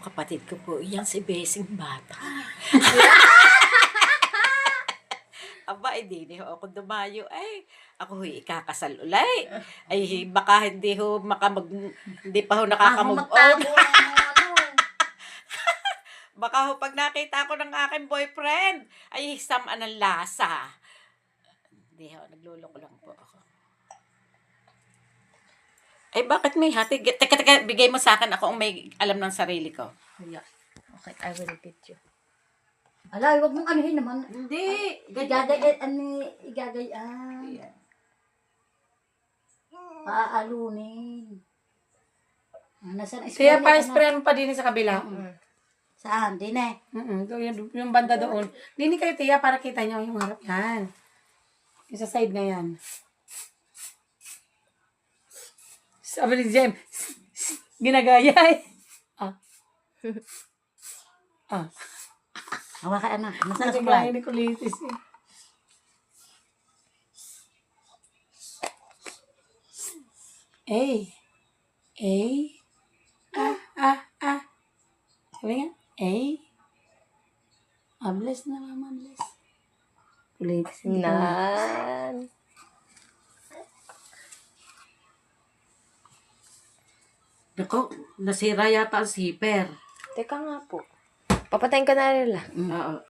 Kapatid ko po, yan si Besing Bata. Aba, hindi ho ako dumayo. Ay, ako ho'y ikakasal ulay. Ay, baka hindi ho hindi pa ho nakakamove on. Baka ho pag nakita ko ng aking boyfriend, ay sama ng lasa. Hindi ho, nagluloko lang po ako. Ay, bakit may hati? Teka, bigay mo sa akin. Ako ang may alam ng sarili ko. Yeah. Okay, I will repeat you. Ala, huwag mong anuhin naman. Hindi. Igagayan. Paaalunin. Nasaan? Kaya pa-spray pa din sa kabila. Saan? Din eh. Yung banda doon. Dini kayo, Tia, para kita nyo yung harap yan. Yung sa side na yan. Sabi ni Jem, ginagaya eh. Hawakan anak. Nasaan ang Nagagaya suklay? ni Kulitis eh. Sabi nga, bless na mama, bless. Kulitis. Nan. Naku, nasira yata ang zipper. Teka nga po. Papatayin ka na nila. Oo.